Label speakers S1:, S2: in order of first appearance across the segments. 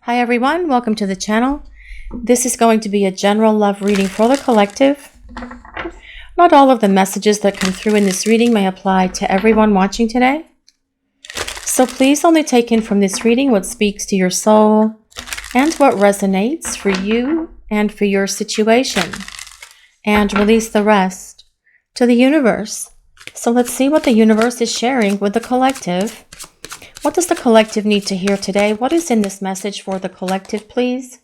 S1: Hi everyone, welcome to the channel. This is going to be a general love reading for the collective. Not all of the messages that come through in this reading may apply to everyone watching today. So please only take in from this reading what speaks to your soul and what resonates for you and for your situation. And release the rest to the universe. So let's see what the universe is sharing with the collective. What does the collective need to hear today? What is in this message for the collective, please?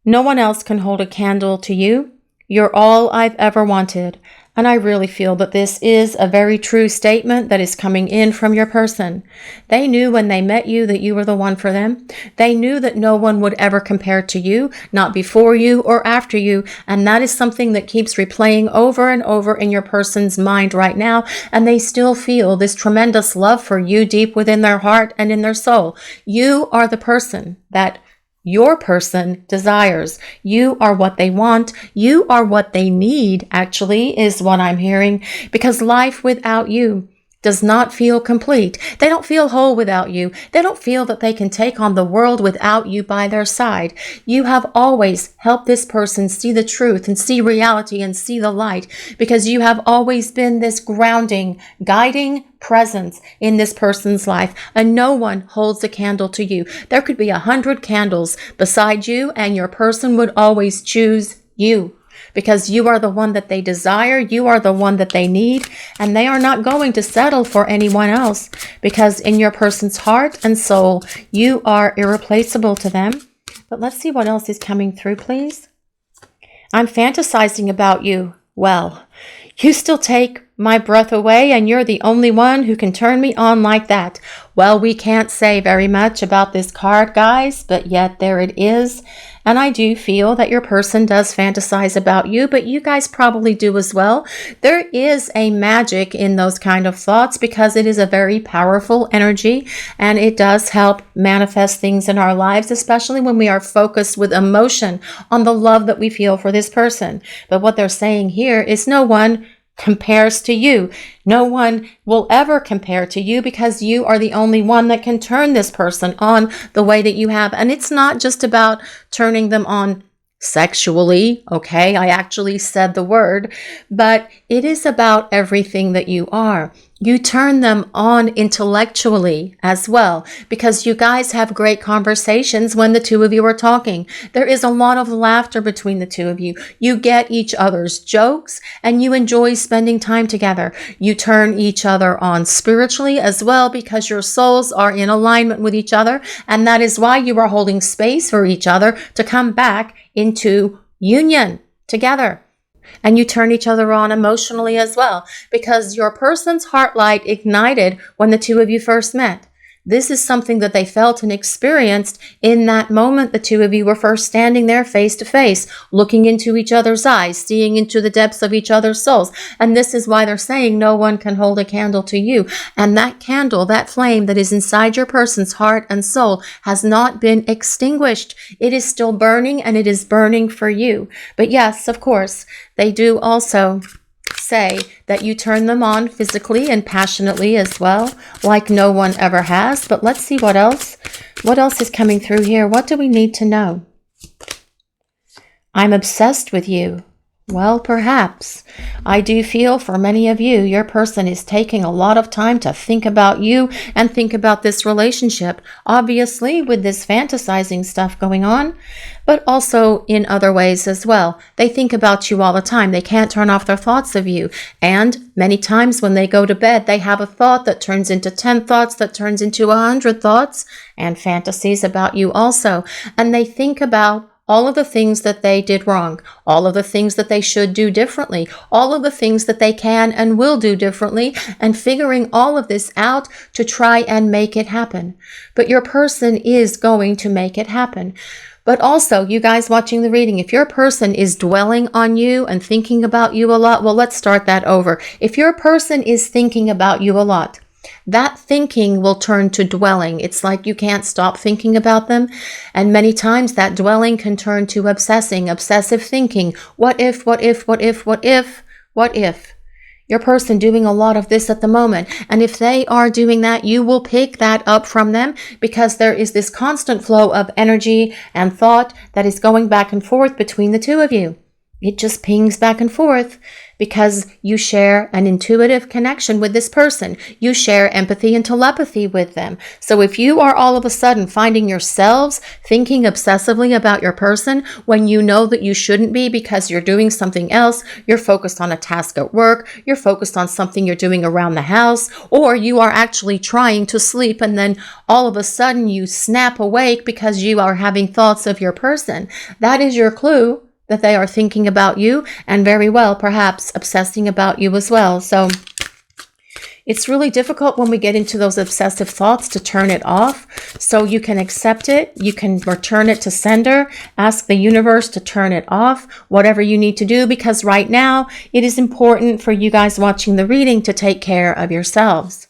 S1: No one else can hold a candle to you. You're all I've ever wanted. And I really feel that this is a very true statement that is coming in from your person. They knew when they met you that you were the one for them. They knew that no one would ever compare to you, not before you or after you. And that is something that keeps replaying over and over in your person's mind right now. And they still feel this tremendous love for you deep within their heart and in their soul. You are the person that your person desires. You are what they want. You are what they need, actually, is what I'm hearing, because life without you does not feel complete. They don't feel whole without you. They don't feel that they can take on the world without you by their side. You have always helped this person see the truth and see reality and see the light, because you have always been this grounding, guiding presence in this person's life, and no one holds a candle to you. There could be 100 candles beside you, and your person would always choose you. Because you are the one that they desire, you are the one that they need, and they are not going to settle for anyone else, because in your person's heart and soul, you are irreplaceable to them. But let's see what else is coming through, please. I'm fantasizing about you. Well, you still take my breath away, and you're the only one who can turn me on like that. Well, we can't say very much about this card, guys, but yet there it is. And I do feel that your person does fantasize about you, but you guys probably do as well. There is a magic in those kind of thoughts, because it is a very powerful energy, and it does help manifest things in our lives, especially when we are focused with emotion on the love that we feel for this person. But what they're saying here is no one compares to you. No one will ever compare to you, because you are the only one that can turn this person on the way that you have. And it's not just about turning them on sexually, okay? I actually said the word, but it is about everything that you are. You turn them on intellectually as well, because you guys have great conversations when the two of you are talking. There is a lot of laughter between the two of you. You get each other's jokes, and you enjoy spending time together. You turn each other on spiritually as well, because your souls are in alignment with each other, and that is why you are holding space for each other to come back into union together. And you turn each other on emotionally as well, because your person's heart light ignited when the two of you first met. This is something that they felt and experienced in that moment the two of you were first standing there face to face, looking into each other's eyes, seeing into the depths of each other's souls. And this is why they're saying no one can hold a candle to you. And that candle, that flame that is inside your person's heart and soul, has not been extinguished. It is still burning, and it is burning for you. But yes, of course, they do also say that you turn them on physically and passionately as well, like no one ever has. But let's see what else is coming through here. What do we need to know? I'm obsessed with you. Well, perhaps. I do feel for many of you, your person is taking a lot of time to think about you and think about this relationship. Obviously, with this fantasizing stuff going on, but also in other ways as well. They think about you all the time. They can't turn off their thoughts of you. And many times when they go to bed, they have a thought that turns into 10 thoughts, that turns into 100 thoughts and fantasies about you also. And they think about all of the things that they did wrong, all of the things that they should do differently, all of the things that they can and will do differently, and figuring all of this out to try and make it happen. But your person is going to make it happen. But also, you guys watching the reading, if your person is dwelling on you and thinking about you a lot, well, let's start that over. If your person is thinking about you a lot, that thinking will turn to dwelling. It's like you can't stop thinking about them. And many times that dwelling can turn to obsessing, obsessive thinking. What if, what if, what if, what if, what if? Your person doing a lot of this at the moment. And if they are doing that, you will pick that up from them because there is this constant flow of energy and thought that is going back and forth between the two of you. It just pings back and forth because you share an intuitive connection with this person. You share empathy and telepathy with them. So if you are all of a sudden finding yourselves thinking obsessively about your person when you know that you shouldn't be because you're doing something else, you're focused on a task at work, you're focused on something you're doing around the house, or you are actually trying to sleep and then all of a sudden you snap awake because you are having thoughts of your person, that is your clue that they are thinking about you and very well, perhaps obsessing about you as well. So it's really difficult when we get into those obsessive thoughts to turn it off. So you can accept it. You can return it to sender. Ask the universe to turn it off, whatever you need to do, because right now it is important for you guys watching the reading to take care of yourselves.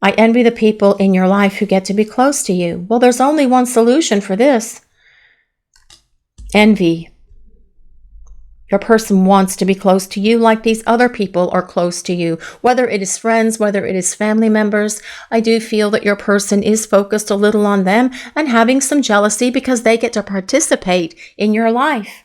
S1: I envy the people in your life who get to be close to you. Well, there's only one solution for this. Envy. Your person wants to be close to you like these other people are close to you, whether it is friends, whether it is family members. I do feel that your person is focused a little on them and having some jealousy because they get to participate in your life.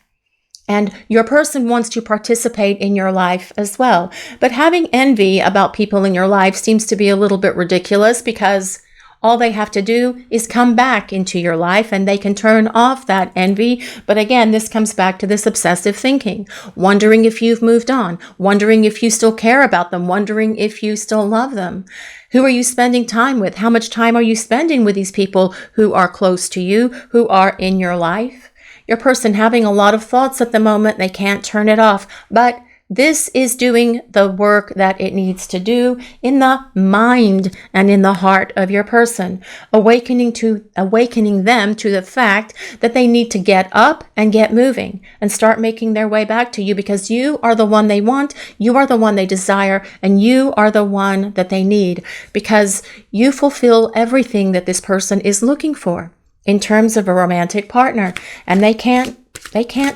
S1: And your person wants to participate in your life as well. But having envy about people in your life seems to be a little bit ridiculous because all they have to do is come back into your life and they can turn off that envy. But again, this comes back to this obsessive thinking, wondering if you've moved on, wondering if you still care about them, wondering if you still love them. Who are you spending time with? How much time are you spending with these people who are close to you, who are in your life? Your person having a lot of thoughts at the moment, they can't turn it off. But this is doing the work that it needs to do in the mind and in the heart of your person, awakening them to the fact that they need to get up and get moving and start making their way back to you because you are the one they want, you are the one they desire, and you are the one that they need because you fulfill everything that this person is looking for in terms of a romantic partner, and they can't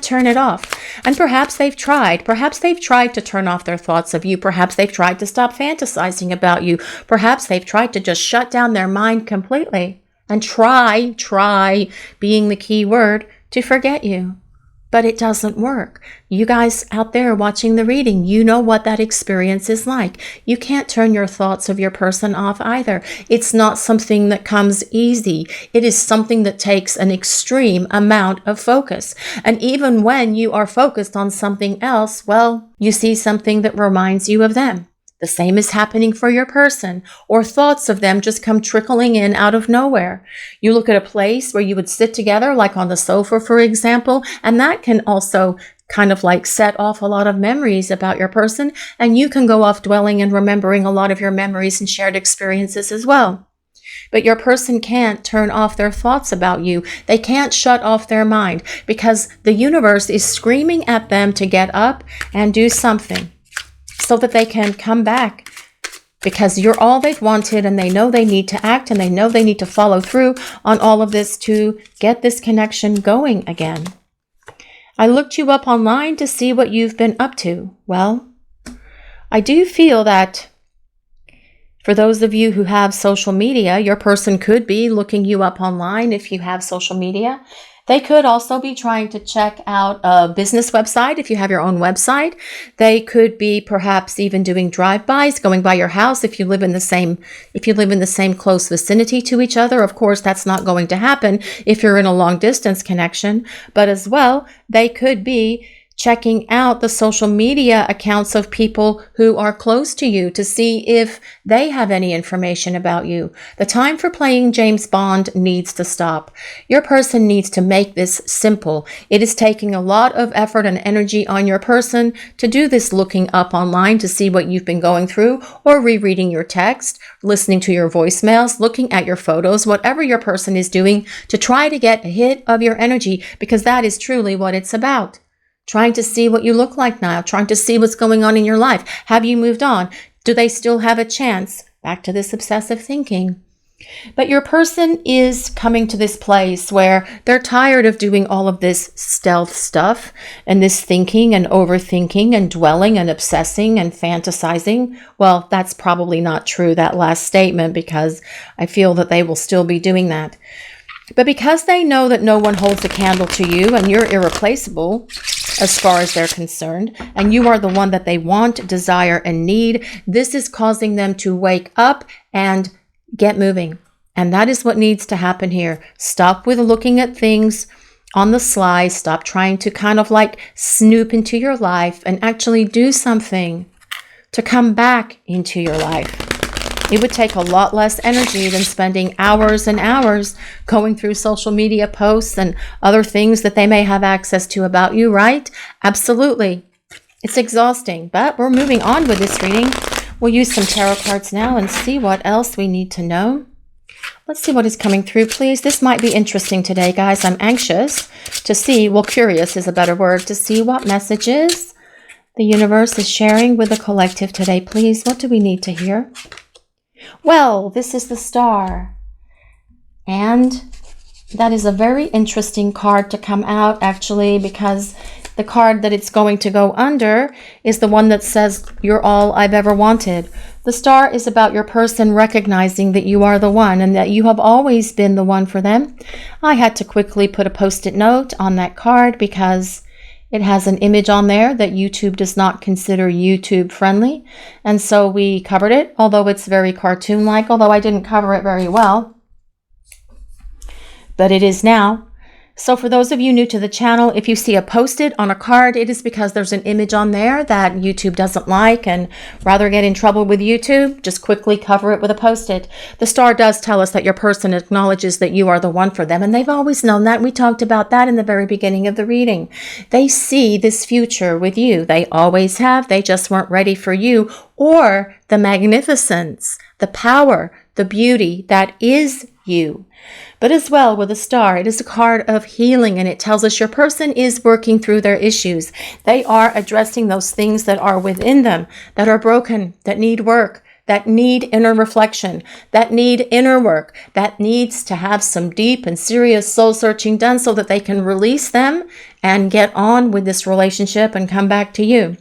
S1: turn it off. And perhaps they've tried to turn off their thoughts of you. Perhaps they've tried to stop fantasizing about you. Perhaps they've tried to just shut down their mind completely and try being the key word to forget you. But it doesn't work. You guys out there watching the reading, you know what that experience is like. You can't turn your thoughts of your person off either. It's not something that comes easy. It is something that takes an extreme amount of focus. And even when you are focused on something else, well, you see something that reminds you of them. The same is happening for your person, or thoughts of them just come trickling in out of nowhere. You look at a place where you would sit together, like on the sofa, for example, and that can also kind of like set off a lot of memories about your person, and you can go off dwelling and remembering a lot of your memories and shared experiences as well. But your person can't turn off their thoughts about you. They can't shut off their mind because the universe is screaming at them to get up and do something, so that they can come back because you're all they've wanted and they know they need to act and they know they need to follow through on all of this to get this connection going again. I looked you up online to see what you've been up to. Well, I do feel that for those of you who have social media, your person could be looking you up online if you have social media. They could also be trying to check out a business website if you have your own website. They could be perhaps even doing drive-bys, going by your house if you live in the same close vicinity to each other. Of course, that's not going to happen if you're in a long distance connection. But as well, they could be checking out the social media accounts of people who are close to you to see if they have any information about you. The time for playing James Bond needs to stop. Your person needs to make this simple. It is taking a lot of effort and energy on your person to do this looking up online to see what you've been going through, or rereading your text, listening to your voicemails, looking at your photos, whatever your person is doing to try to get a hit of your energy, because that is truly what it's about. Trying to see what you look like now, trying to see what's going on in your life. Have you moved on? Do they still have a chance? Back to this obsessive thinking. But your person is coming to this place where they're tired of doing all of this stealth stuff and this thinking and overthinking and dwelling and obsessing and fantasizing. Well, that's probably not true, that last statement, because I feel that they will still be doing that. But because they know that no one holds a candle to you and you're irreplaceable as far as they're concerned, and you are the one that they want, desire, and need, this is causing them to wake up and get moving. And that is what needs to happen here. Stop with looking at things on the sly. Stop trying to kind of like snoop into your life and actually do something to come back into your life. It would take a lot less energy than spending hours and hours going through social media posts and other things that they may have access to about you, right? Absolutely. It's exhausting, but we're moving on with this reading. We'll use some tarot cards now and see what else we need to know. Let's see what is coming through, please. This might be interesting today, guys. I'm anxious to see, well, curious is a better word, to see what messages the universe is sharing with the collective today, please. What do we need to hear? Well, this is the Star. And that is a very interesting card to come out, actually, because the card that it's going to go under is the one that says, "You're all I've ever wanted." The Star is about your person recognizing that you are the one and that you have always been the one for them. I had to quickly put a post-it note on that card because it has an image on there that YouTube does not consider YouTube friendly. And so we covered it, although it's very cartoon-like, although I didn't cover it very well. But it is now. So for those of you new to the channel, if you see a post-it on a card, it is because there's an image on there that YouTube doesn't like, and rather get in trouble with YouTube, just quickly cover it with a post-it. The Star does tell us that your person acknowledges that you are the one for them, and they've always known that. We talked about that in the very beginning of the reading. They see this future with you. They always have. They just weren't ready for you or the magnificence, the power, the beauty that is you. But as well with the Star, it is a card of healing, and it tells us your person is working through their issues. They are addressing those things that are within them, that are broken, that need work, that need inner reflection, that need inner work, that needs to have some deep and serious soul searching done so that they can release them and get on with this relationship and come back to you.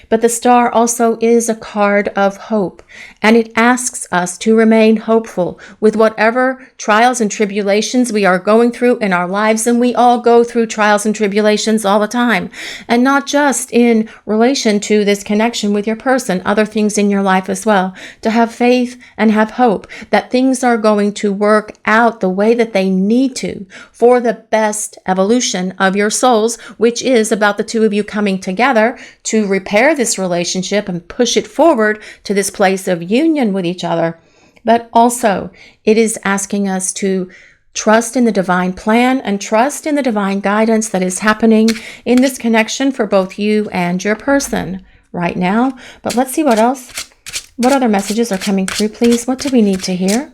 S1: But the Star also is a card of hope, and it asks us to remain hopeful with whatever trials and tribulations we are going through in our lives, and we all go through trials and tribulations all the time, and not just in relation to this connection with your person, other things in your life as well. To have faith and have hope that things are going to work out the way that they need to for the best evolution of your souls, which is about the two of you coming together to repair this relationship and push it forward to this place of union with each other. But also, it is asking us to trust in the divine plan and trust in the divine guidance that is happening in this connection for both you and your person right now. But let's see what else. What other messages are coming through, please? What do we need to hear?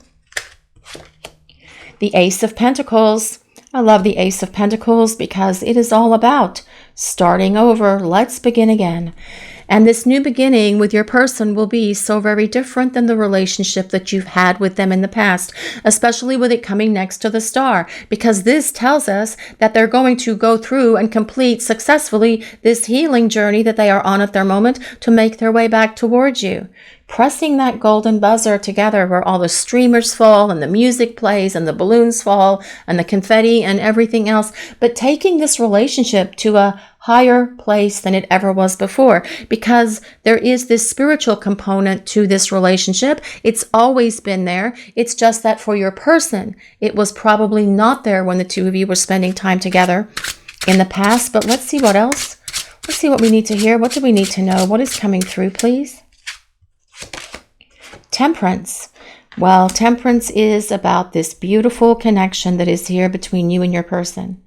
S1: The Ace of Pentacles. I love the Ace of Pentacles because it is all about starting over. Let's begin again. And this new beginning with your person will be so very different than the relationship that you've had with them in the past, especially with it coming next to the Star, because this tells us that they're going to go through and complete successfully this healing journey that they are on at their moment to make their way back towards you. Pressing that golden buzzer together where all the streamers fall and the music plays and the balloons fall and the confetti and everything else, but taking this relationship to a higher place than it ever was before, because there is this spiritual component to this relationship. It's always been there. It's just that for your person, it was probably not there when the two of you were spending time together in the past. But let's see what else. Let's see what we need to hear. What do we need to know? What is coming through, please? Temperance. Well, temperance is about this beautiful connection that is here between you and your person.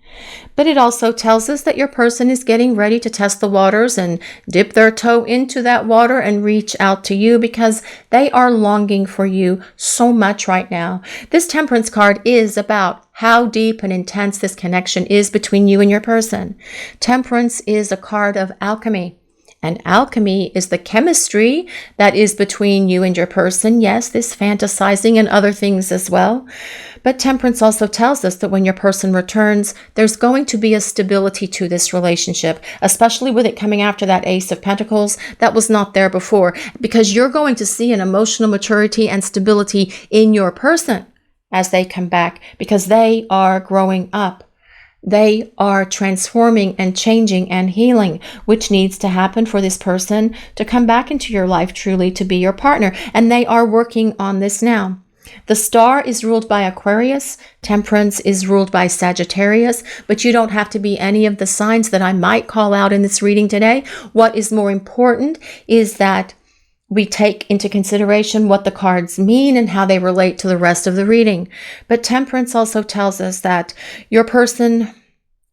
S1: But it also tells us that your person is getting ready to test the waters and dip their toe into that water and reach out to you because they are longing for you so much right now. This Temperance card is about how deep and intense this connection is between you and your person. Temperance is a card of alchemy. And alchemy is the chemistry that is between you and your person. Yes, this fantasizing and other things as well. But temperance also tells us that when your person returns, there's going to be a stability to this relationship, especially with it coming after that Ace of Pentacles that was not there before, because you're going to see an emotional maturity and stability in your person as they come back, because they are growing up. They are transforming and changing and healing, which needs to happen for this person to come back into your life truly to be your partner. And they are working on this now. The star is ruled by Aquarius. Temperance is ruled by Sagittarius. But you don't have to be any of the signs that I might call out in this reading today. What is more important is that we take into consideration what the cards mean and how they relate to the rest of the reading. But temperance also tells us that your person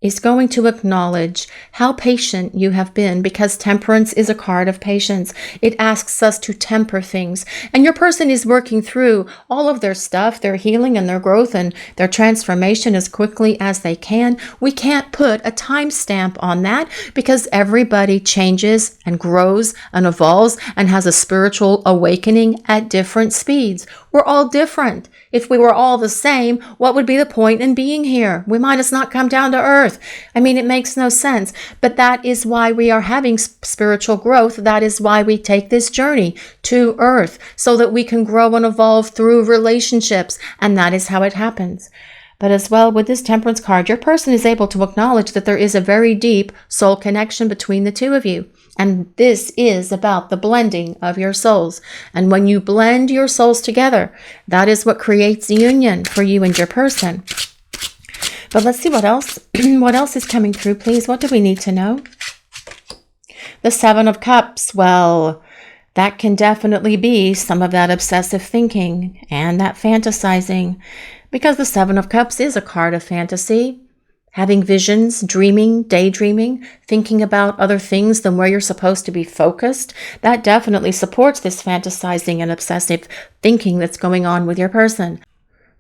S1: is going to acknowledge how patient you have been, because temperance is a card of patience. It asks us to temper things. And your person is working through all of their stuff, their healing and their growth and their transformation as quickly as they can. We can't put a timestamp on that because everybody changes and grows and evolves and has a spiritual awakening at different speeds. We're all different. If we were all the same, what would be the point in being here? We might as not come down to earth. I mean, it makes no sense. But that is why we are having spiritual growth. That is why we take this journey to earth, so that we can grow and evolve through relationships. And that is how it happens. But as well, with this temperance card, your person is able to acknowledge that there is a very deep soul connection between the two of you. And this is about the blending of your souls. And when you blend your souls together, that is what creates union for you and your person. But let's see what else. What else is coming through, please? What do we need to know? The Seven of Cups. Well, that can definitely be some of that obsessive thinking and that fantasizing, because the Seven of Cups is a card of fantasy. Having visions, dreaming, daydreaming, thinking about other things than where you're supposed to be focused, that definitely supports this fantasizing and obsessive thinking that's going on with your person.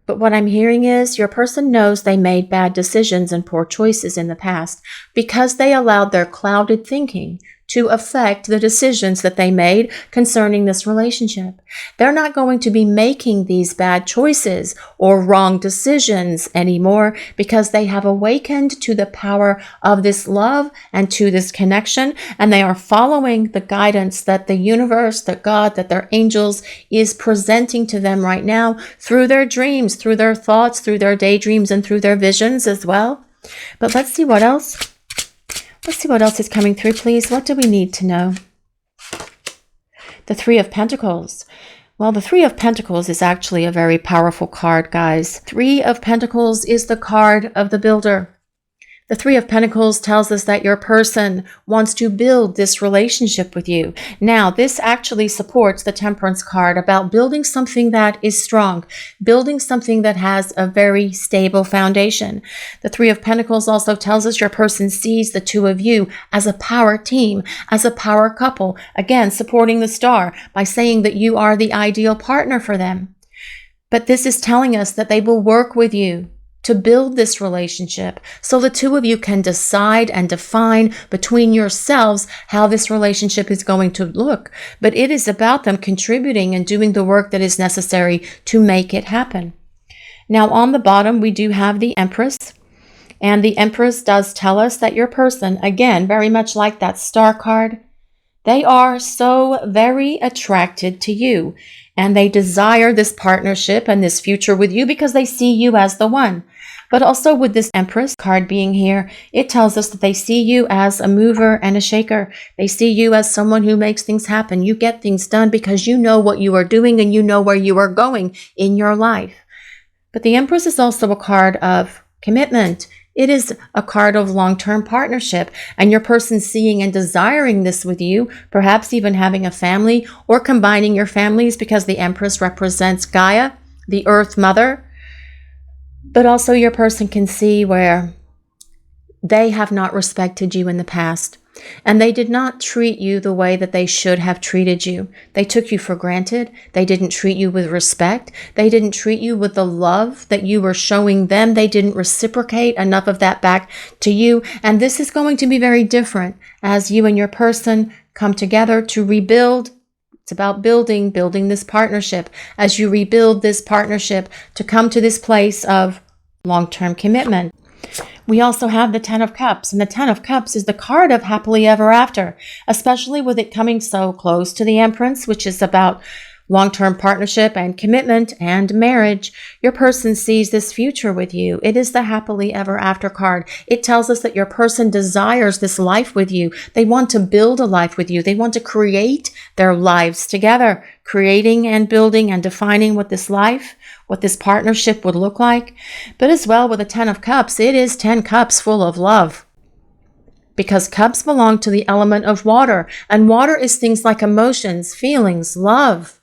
S1: But what I'm hearing is your person knows they made bad decisions and poor choices in the past because they allowed their clouded thinking to affect the decisions that they made concerning this relationship. They're not going to be making these bad choices or wrong decisions anymore because they have awakened to the power of this love and to this connection, and they are following the guidance that the universe, that God, that their angels is presenting to them right now through their dreams, through their thoughts, through their daydreams, and through their visions as well. But let's see what else. Let's see what else is coming through, please. What do we need to know? The Three of Pentacles. Well, the Three of Pentacles is actually a very powerful card, guys. Three of Pentacles is the card of the builder. The Three of Pentacles tells us that your person wants to build this relationship with you. Now, this actually supports the Temperance card about building something that is strong, building something that has a very stable foundation. The Three of Pentacles also tells us your person sees the two of you as a power team, as a power couple, again, supporting the star by saying that you are the ideal partner for them. But this is telling us that they will work with you to build this relationship so the two of you can decide and define between yourselves how this relationship is going to look. But it is about them contributing and doing the work that is necessary to make it happen. Now, on the bottom, we do have the Empress. And the Empress does tell us that your person, again, very much like that star card, they are so very attracted to you. And they desire this partnership and this future with you because they see you as the one. But also with this Empress card being here, it tells us that they see you as a mover and a shaker. They see you as someone who makes things happen. You get things done because you know what you are doing and you know where you are going in your life. But the Empress is also a card of commitment. It is a card of long-term partnership, and your person seeing and desiring this with you, perhaps even having a family or combining your families, because the Empress represents Gaia, the Earth Mother. But also your person can see where they have not respected you in the past, and they did not treat you the way that they should have treated you. They took you for granted. They didn't treat you with respect. They didn't treat you with the love that you were showing them. They didn't reciprocate enough of that back to you. And this is going to be very different as you and your person come together to rebuild. It's about building this partnership. As you rebuild this partnership to come to this place of long-term commitment. We also have the Ten of Cups, and the Ten of Cups is the card of happily ever after, especially with it coming so close to the Empress, which is about long-term partnership and commitment and marriage. Your person sees this future with you. It is the happily ever after card. It tells us that your person desires this life with you. They want to build a life with you. They want to create their lives together, creating and building and defining what this life, what this partnership would look like. But as well with the Ten of Cups, it is 10 cups full of love. Because cups belong to the element of water, and water is things like emotions, feelings, love.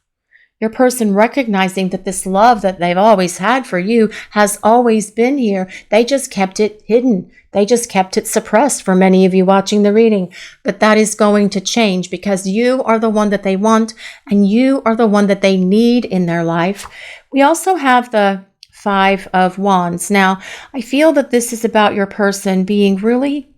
S1: Your person recognizing that this love that they've always had for you has always been here. They just kept it hidden. They just kept it suppressed for many of you watching the reading. But that is going to change because you are the one that they want and you are the one that they need in their life. We also have the Five of Wands. Now, I feel that this is about your person being really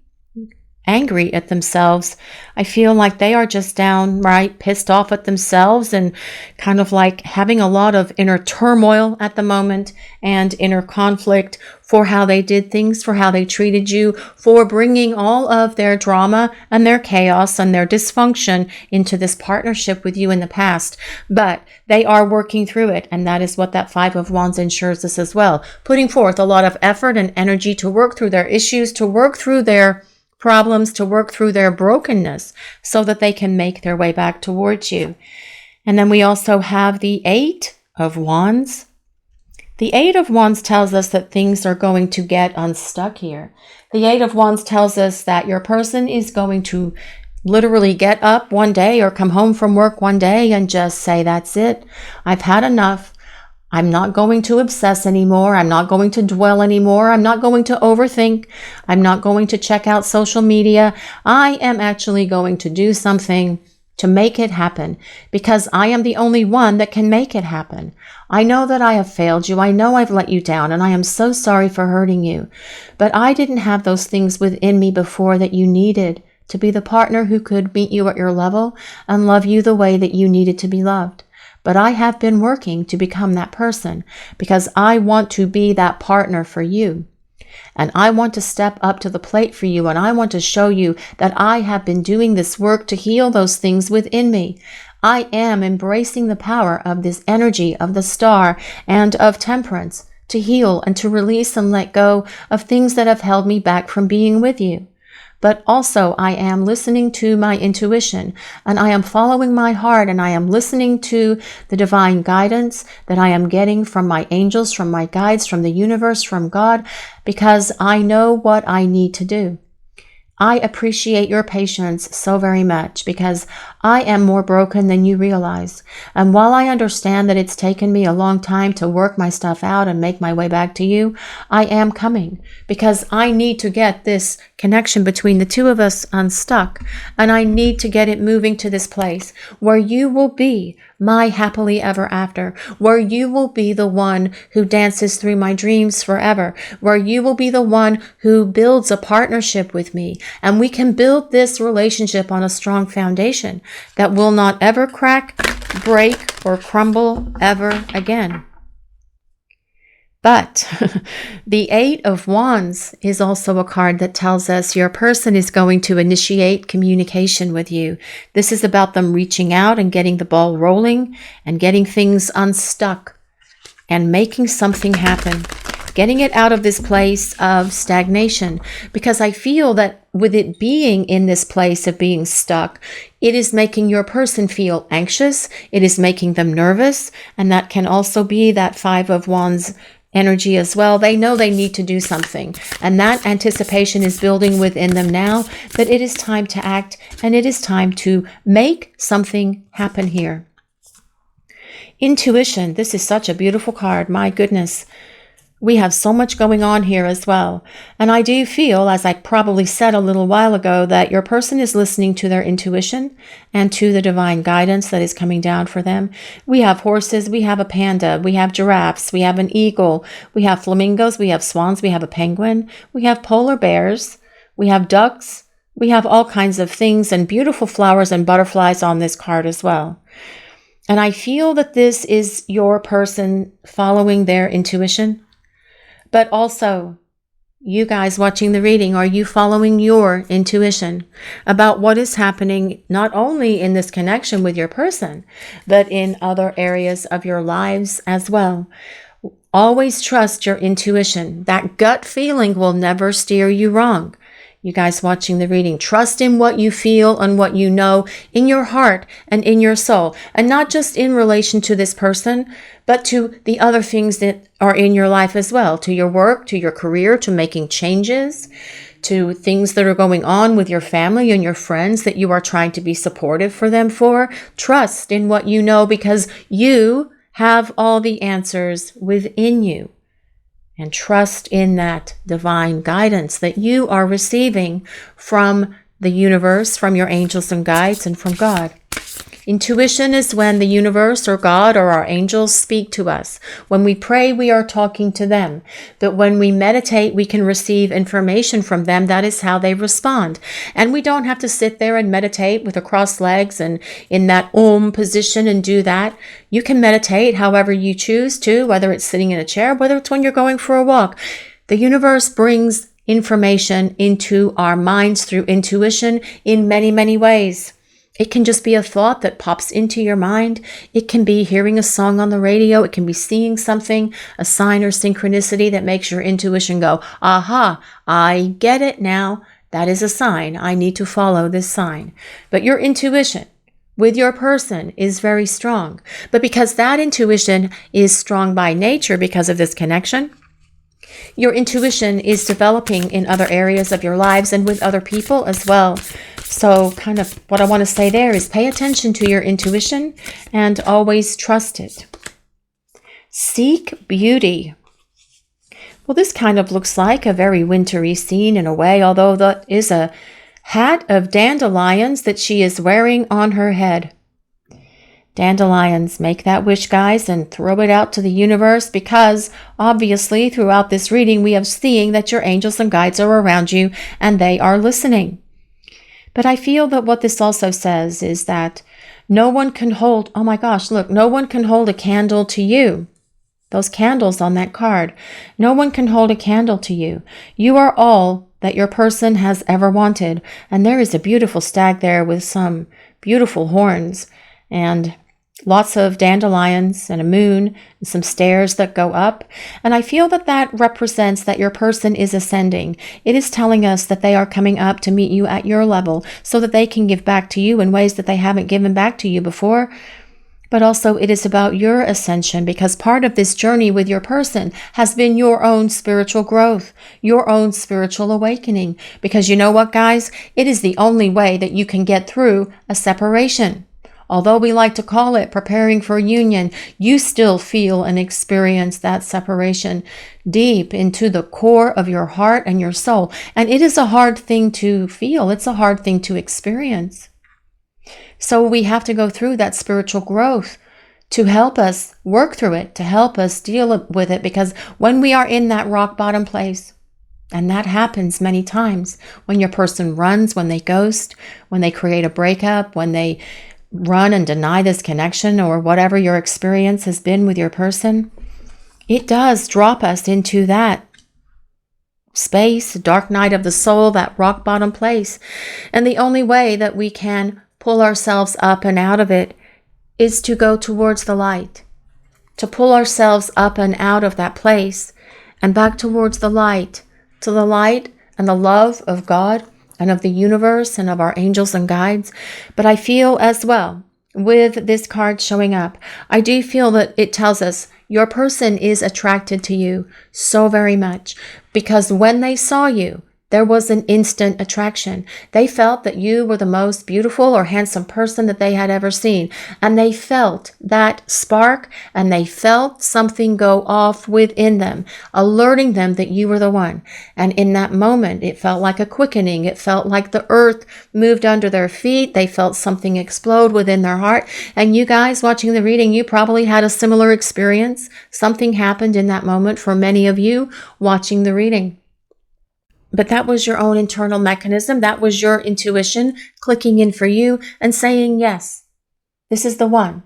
S1: angry at themselves. I feel like they are just downright pissed off at themselves and kind of like having a lot of inner turmoil at the moment and inner conflict for how they did things, for how they treated you, for bringing all of their drama and their chaos and their dysfunction into this partnership with you in the past. But they are working through it, and that is what that Five of Wands ensures us as well. Putting forth a lot of effort and energy to work through their issues, to work through their problems, to work through their brokenness so that they can make their way back towards you. And then we also have the Eight of Wands. The Eight of Wands tells us that things are going to get unstuck here. The Eight of Wands tells us that your person is going to literally get up one day or come home from work one day and just say, that's it. I've had enough. I'm not going to obsess anymore. I'm not going to dwell anymore. I'm not going to overthink. I'm not going to check out social media. I am actually going to do something to make it happen because I am the only one that can make it happen. I know that I have failed you. I know I've let you down, and I am so sorry for hurting you. But I didn't have those things within me before that you needed to be the partner who could meet you at your level and love you the way that you needed to be loved. But I have been working to become that person because I want to be that partner for you. And I want to step up to the plate for you. And I want to show you that I have been doing this work to heal those things within me. I am embracing the power of this energy of the star and of temperance to heal and to release and let go of things that have held me back from being with you. But also I am listening to my intuition and I am following my heart and I am listening to the divine guidance that I am getting from my angels, from my guides, from the universe, from God, because I know what I need to do. I appreciate your patience so very much because I am more broken than you realize. And while I understand that it's taken me a long time to work my stuff out and make my way back to you, I am coming because I need to get this connection between the two of us unstuck. And I need to get it moving to this place where you will be my happily ever after, where you will be the one who dances through my dreams forever, where you will be the one who builds a partnership with me. And we can build this relationship on a strong foundation that will not ever crack, break, or crumble ever again. But the Eight of Wands is also a card that tells us your person is going to initiate communication with you. This is about them reaching out and getting the ball rolling and getting things unstuck and making something happen. Getting it out of this place of stagnation, because I feel that with it being in this place of being stuck, it is making your person feel anxious. It is making them nervous. And that can also be that Five of Wands energy as well. They know they need to do something. And that anticipation is building within them now that it is time to act and it is time to make something happen here. Intuition. This is such a beautiful card. My goodness. We have so much going on here as well. And I do feel, as I probably said a little while ago, that your person is listening to their intuition and to the divine guidance that is coming down for them. We have horses, we have a panda, we have giraffes, we have an eagle, we have flamingos, we have swans, we have a penguin, we have polar bears, we have ducks, We have all kinds of things and beautiful flowers and butterflies on this card as well. And I feel that this is your person following their intuition, but also you guys watching the reading, are you following your intuition about what is happening not only in this connection with your person, but in other areas of your lives as well? Always trust your intuition. That gut feeling will never steer you wrong. You guys watching the reading, trust in what you feel and what you know in your heart and in your soul. And not just in relation to this person, but to the other things that are in your life as well. To your work, to your career, to making changes, to things that are going on with your family and your friends that you are trying to be supportive for them for. Trust in what you know because you have all the answers within you. And trust in that divine guidance that you are receiving from the universe, from your angels and guides, and from God. Intuition is when the universe or God or our angels speak to us. When we pray, we are talking to them. But when we meditate, we can receive information from them. That is how they respond. And we don't have to sit there and meditate with crossed legs and in that Om position and do that. You can meditate however you choose to, whether it's sitting in a chair, whether it's when you're going for a walk. The universe brings information into our minds through intuition in many, many ways. It can just be a thought that pops into your mind. It can be hearing a song on the radio. It can be seeing something, a sign or synchronicity that makes your intuition go, aha, I get it now. That is a sign. I need to follow this sign. But your intuition with your person is very strong. But because that intuition is strong by nature because of this connection, your intuition is developing in other areas of your lives and with other people as well. So kind of what I want to say there is pay attention to your intuition and always trust it. Seek beauty. Well, this kind of looks like a very wintry scene in a way, although that is a hat of dandelions that she is wearing on her head. Dandelions, make that wish, guys, and throw it out to the universe because obviously throughout this reading we have seeing that your angels and guides are around you and they are listening. But I feel that what this also says is that no one can hold, oh my gosh, look, no one can hold a candle to you. Those candles on that card. No one can hold a candle to you. You are all that your person has ever wanted. And there is a beautiful stag there with some beautiful horns and lots of dandelions and a moon and some stairs that go up. And I feel that that represents that your person is ascending. It is telling us that they are coming up to meet you at your level so that they can give back to you in ways that they haven't given back to you before. But also it is about your ascension because part of this journey with your person has been your own spiritual growth, your own spiritual awakening. Because you know what, guys? It is the only way that you can get through a separation. Although we like to call it preparing for union, you still feel and experience that separation deep into the core of your heart and your soul. And it is a hard thing to feel. It's a hard thing to experience. So we have to go through that spiritual growth to help us work through it, to help us deal with it. Because when we are in that rock bottom place, and that happens many times, when your person runs, when they ghost, when they create a breakup, when they run and deny this connection or whatever your experience has been with your person, it does drop us into that space, dark night of the soul, that rock bottom place. And the only way that we can pull ourselves up and out of it is to go towards the light, to pull ourselves up and out of that place and back towards the light, to the light and the love of God and of the universe and of our angels and guides. But I feel as well, with this card showing up, I do feel that it tells us your person is attracted to you so very much because when they saw you, there was an instant attraction. They felt that you were the most beautiful or handsome person that they had ever seen. And they felt that spark and they felt something go off within them, alerting them that you were the one. And in that moment, it felt like a quickening. It felt like the earth moved under their feet. They felt something explode within their heart. And you guys watching the reading, you probably had a similar experience. Something happened in that moment for many of you watching the reading. But that was your own internal mechanism. That was your intuition clicking in for you and saying, yes, this is the one.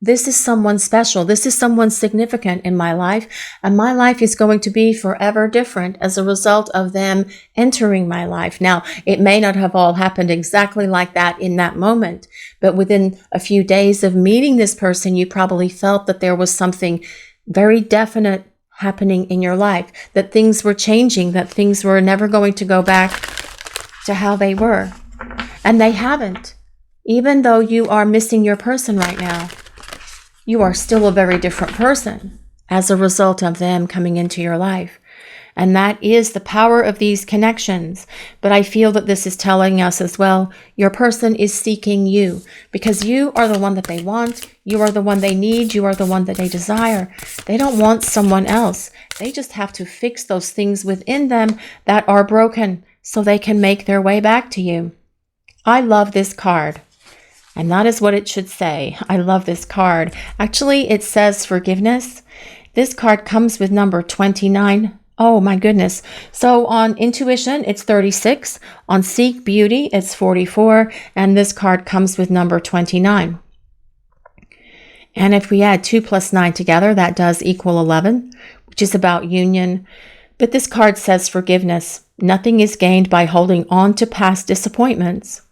S1: This is someone special. This is someone significant in my life. And my life is going to be forever different as a result of them entering my life. Now, it may not have all happened exactly like that in that moment, but within a few days of meeting this person, you probably felt that there was something very definite happening in your life, that things were changing, that things were never going to go back to how they were. And they haven't. Even though you are missing your person right now, you are still a very different person as a result of them coming into your life. And that is the power of these connections. But I feel that this is telling us as well, your person is seeking you because you are the one that they want. You are the one they need. You are the one that they desire. They don't want someone else. They just have to fix those things within them that are broken so they can make their way back to you. I love this card. And that is what it should say. I love this card. Actually, it says forgiveness. This card comes with number 29. Oh my goodness. So on intuition, it's 36. On seek beauty, it's 44. And this card comes with number 29. And if we add 2 plus 9 together, that does equal 11, which is about union. But this card says forgiveness. Nothing is gained by holding on to past disappointments.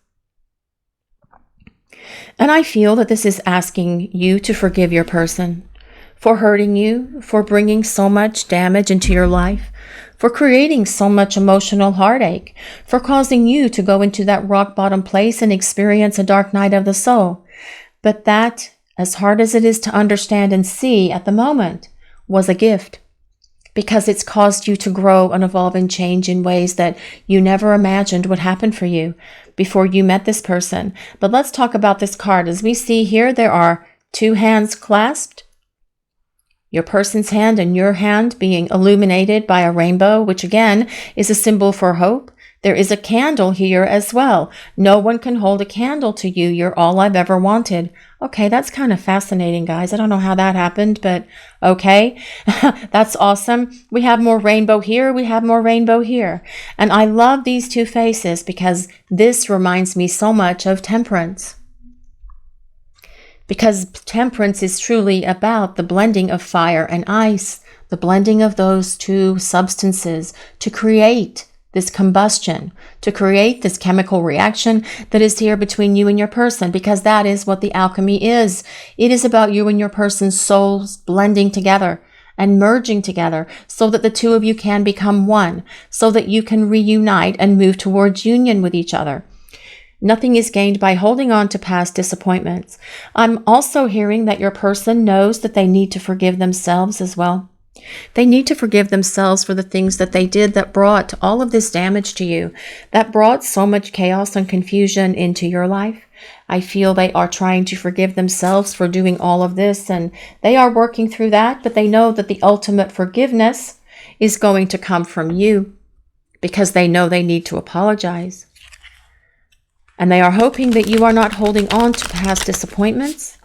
S1: And I feel that this is asking you to forgive your person for hurting you, for bringing so much damage into your life, for creating so much emotional heartache, for causing you to go into that rock bottom place and experience a dark night of the soul. But that, as hard as it is to understand and see at the moment, was a gift. Because it's caused you to grow and evolve and change in ways that you never imagined would happen for you before you met this person. But let's talk about this card. As we see here, there are 2 hands clasped, your person's hand and your hand being illuminated by a rainbow, which again is a symbol for hope. There is a candle here as well. No one can hold a candle to you. You're all I've ever wanted. Okay, that's kind of fascinating, guys. I don't know how that happened, but okay. That's awesome. We have more rainbow here. We have more rainbow here. And I love these 2 faces because this reminds me so much of temperance. Because temperance is truly about the blending of fire and ice, the blending of those 2 substances to create this combustion, to create this chemical reaction that is here between you and your person, because that is what the alchemy is. It is about you and your person's souls blending together and merging together so that the 2 of you can become one, so that you can reunite and move towards union with each other. Nothing is gained by holding on to past disappointments. I'm also hearing that your person knows that they need to forgive themselves as well. They need to forgive themselves for the things that they did that brought all of this damage to you, that brought so much chaos and confusion into your life. I feel they are trying to forgive themselves for doing all of this, and they are working through that, but they know that the ultimate forgiveness is going to come from you because they know they need to apologize. And they are hoping that you are not holding on to past disappointments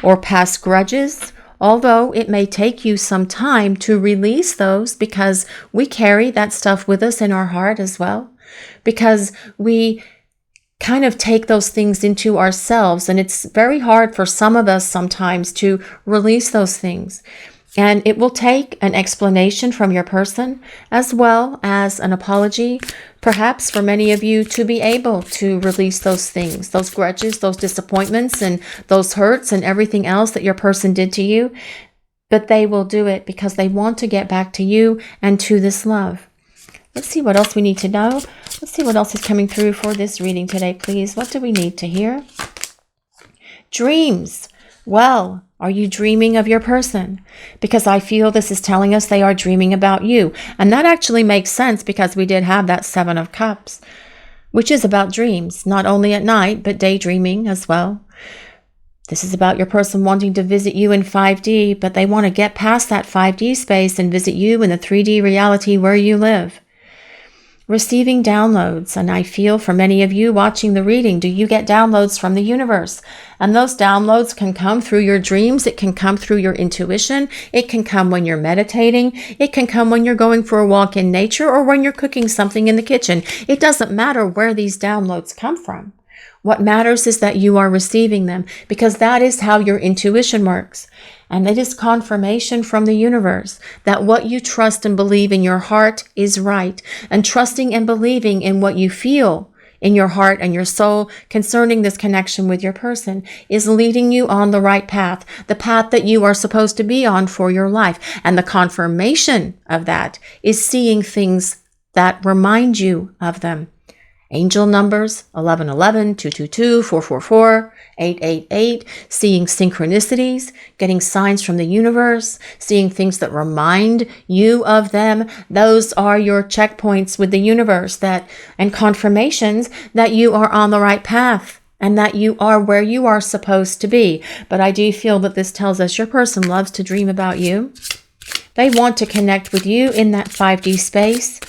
S1: or past grudges, although it may take you some time to release those because we carry that stuff with us in our heart as well, because we kind of take those things into ourselves, and it's very hard for some of us sometimes to release those things. And it will take an explanation from your person as well as an apology, perhaps for many of you to be able to release those things, those grudges, those disappointments, and those hurts and everything else that your person did to you. But they will do it because they want to get back to you and to this love. Let's see what else we need to know. Let's see what else is coming through for this reading today, please. What do we need to hear? Dreams. Well, are you dreaming of your person? Because I feel this is telling us they are dreaming about you. And that actually makes sense because we did have that 7 of Cups, which is about dreams, not only at night, but daydreaming as well. This is about your person wanting to visit you in 5D, but they want to get past that 5D space and visit you in the 3D reality where you live. receiving downloads. And I feel for many of you watching the reading, do you get downloads from the universe? And those downloads can come through your dreams. It can come through your intuition. It can come when you're meditating. It can come when you're going for a walk in nature or when you're cooking something in the kitchen. It doesn't matter where these downloads come from. What matters is that you are receiving them, because that is how your intuition works. And it is confirmation from the universe that what you trust and believe in your heart is right. And trusting and believing in what you feel in your heart and your soul concerning this connection with your person is leading you on the right path, the path that you are supposed to be on for your life. And the confirmation of that is seeing things that remind you of them. Angel numbers 1111, 222, 444, 888, seeing synchronicities, getting signs from the universe, seeing things that remind you of them. Those are your checkpoints with the universe and confirmations that you are on the right path and that you are where you are supposed to be. But I do feel that this tells us your person loves to dream about you. They want to connect with you in that 5D space,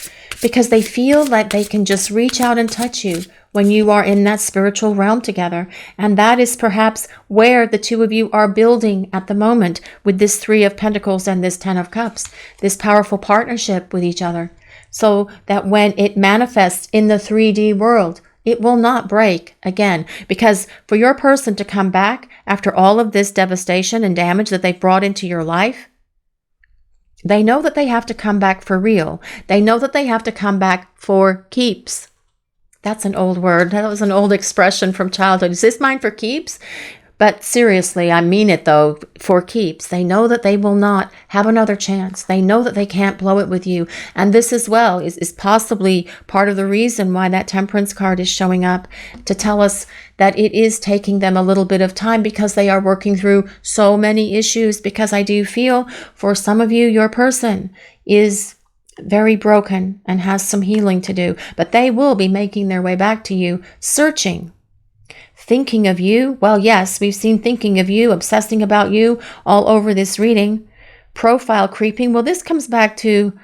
S1: because they feel like they can just reach out and touch you when you are in that spiritual realm together. And that is perhaps where the two of you are building at the moment with this 3 of Pentacles and this 10 of Cups, this powerful partnership with each other. So that when it manifests in the 3D world, it will not break again. Because for your person to come back after all of this devastation and damage that they've brought into your life, they know that they have to come back for real. They know that they have to come back for keeps. That's an old word. That was an old expression from childhood. Is this mine for keeps? But seriously, I mean it though, for keeps. They know that they will not have another chance. They know that they can't blow it with you. And this as well is possibly part of the reason why that Temperance card is showing up, to tell us that it is taking them a little bit of time because they are working through so many issues. Because I do feel for some of you, your person is very broken and has some healing to do. But they will be making their way back to you, searching. Thinking of you. Well, yes, we've seen thinking of you, obsessing about you all over this reading. Profile creeping. Well, this comes back to,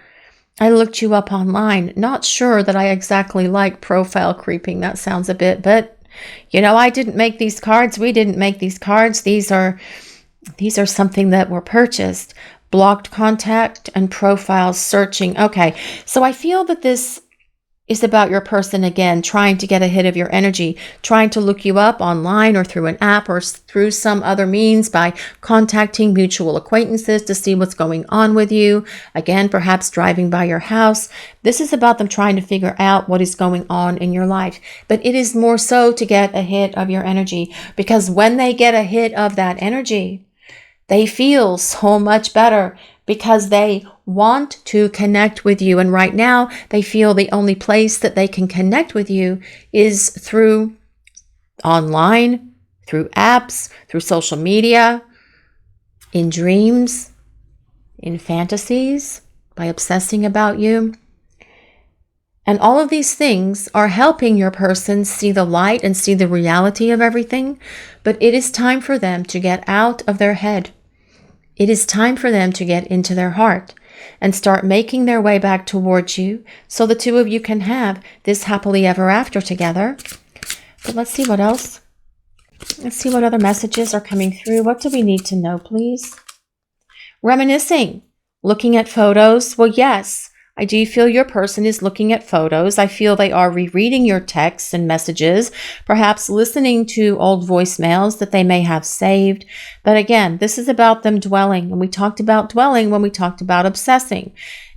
S1: I looked you up online. Not sure that I exactly like profile creeping. That sounds a bit, but you know, I didn't make these cards. We didn't make these cards. These are something that were purchased. Blocked contact and profile searching. Okay, so I feel that this is about your person again, trying to get a hit of your energy, trying to look you up online or through an app or through some other means by contacting mutual acquaintances to see what's going on with you. Again, perhaps driving by your house. This is about them trying to figure out what is going on in your life. But it is more so to get a hit of your energy, because when they get a hit of that energy, they feel so much better because they want to connect with you. And right now, they feel the only place that they can connect with you is through online, through apps, through social media, in dreams, in fantasies, by obsessing about you. And all of these things are helping your person see the light and see the reality of everything. But it is time for them to get out of their head. It is time for them to get into their heart and start making their way back towards you, so the two of you can have this happily ever after together. But let's see what else. Let's see what other messages are coming through. What do we need to know, please? Reminiscing, looking at photos. Well, yes, I do feel your person is looking at photos. I feel they are rereading your texts and messages, perhaps listening to old voicemails that they may have saved. But again, this is about them dwelling. And we talked about dwelling when we talked about obsessing.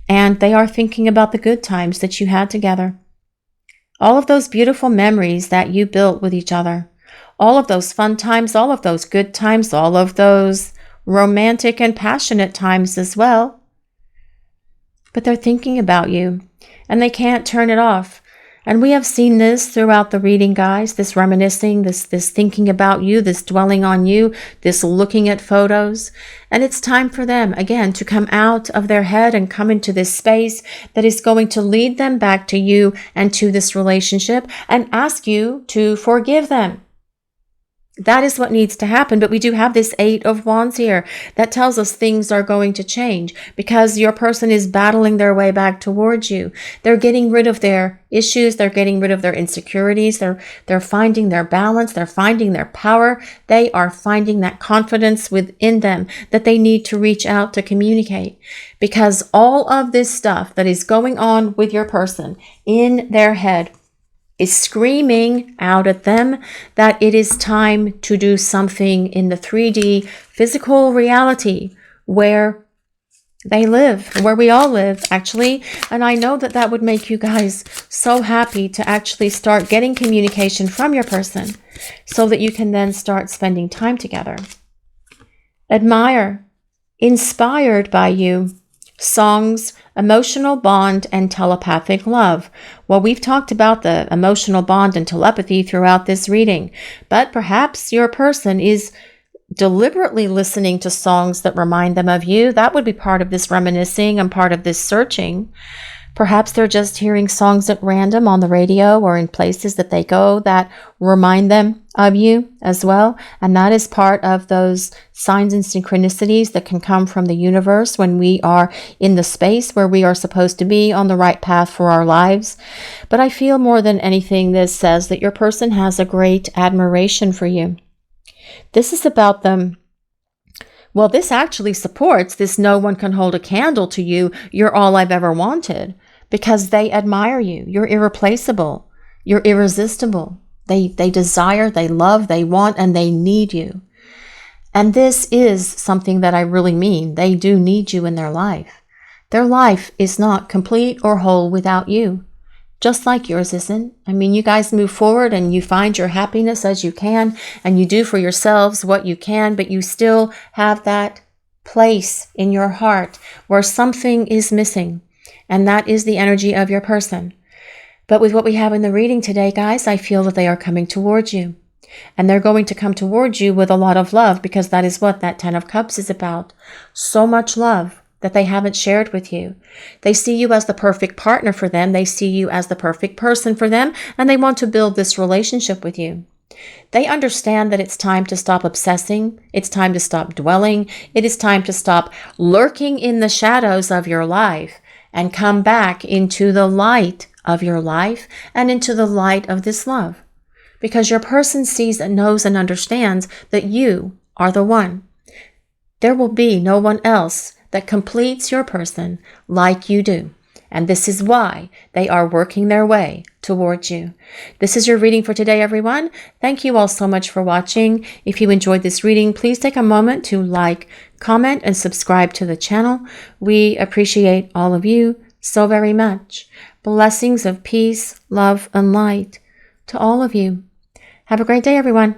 S1: And they are thinking about the good times that you had together. All of those beautiful memories that you built with each other. All of those fun times, all of those good times, all of those romantic and passionate times as well. But they're thinking about you, and they can't turn it off. And we have seen this throughout the reading, guys, this reminiscing, this thinking about you, this dwelling on you, this looking at photos. And it's time for them, again, to come out of their head and come into this space that is going to lead them back to you and to this relationship and ask you to forgive them. That is what needs to happen. But we do have this 8 of Wands here that tells us things are going to change because your person is battling their way back towards you. They're getting rid of their issues. They're getting rid of their insecurities. They're finding their balance. They're finding their power. They are finding that confidence within them that they need to reach out to communicate, because all of this stuff that is going on with your person in their head is screaming out at them that it is time to do something in the 3D physical reality where they live, where we all live, actually. And I know that that would make you guys so happy to actually start getting communication from your person so that you can then start spending time together. Admire, inspired by you, songs, emotional bond, and telepathic love. Well, we've talked about the emotional bond and telepathy throughout this reading, but perhaps your person is deliberately listening to songs that remind them of you. That would be part of this reminiscing and part of this searching. Perhaps they're just hearing songs at random on the radio or in places that they go that remind them of you as well. And that is part of those signs and synchronicities that can come from the universe when we are in the space where we are supposed to be on the right path for our lives. But I feel more than anything, this says that your person has a great admiration for you. This is about them. Well, this actually supports this no one can hold a candle to you. You're all I've ever wanted, because they admire you. You're irreplaceable. You're irresistible. They desire, they love, they want, and they need you. And this is something that I really mean. They do need you in their life. Their life is not complete or whole without you, just like yours isn't. I mean, you guys move forward and you find your happiness as you can, and you do for yourselves what you can, but you still have that place in your heart where something is missing, and that is the energy of your person. But with what we have in the reading today, guys, I feel that they are coming towards you, and they're going to come towards you with a lot of love, because that is what that 10 of Cups is about. So much love that they haven't shared with you. They see you as the perfect partner for them. They see you as the perfect person for them, and they want to build this relationship with you. They understand that it's time to stop obsessing. It's time to stop dwelling. It is time to stop lurking in the shadows of your life and come back into the light of your life and into the light of this love. Because your person sees and knows and understands that you are the one. There will be no one else that completes your person like you do. And this is why they are working their way towards you. This is your reading for today, everyone. Thank you all so much for watching. If you enjoyed this reading, please take a moment to like, comment, and subscribe to the channel. We appreciate all of you so very much. Blessings of peace, love, and light to all of you. Have a great day, everyone.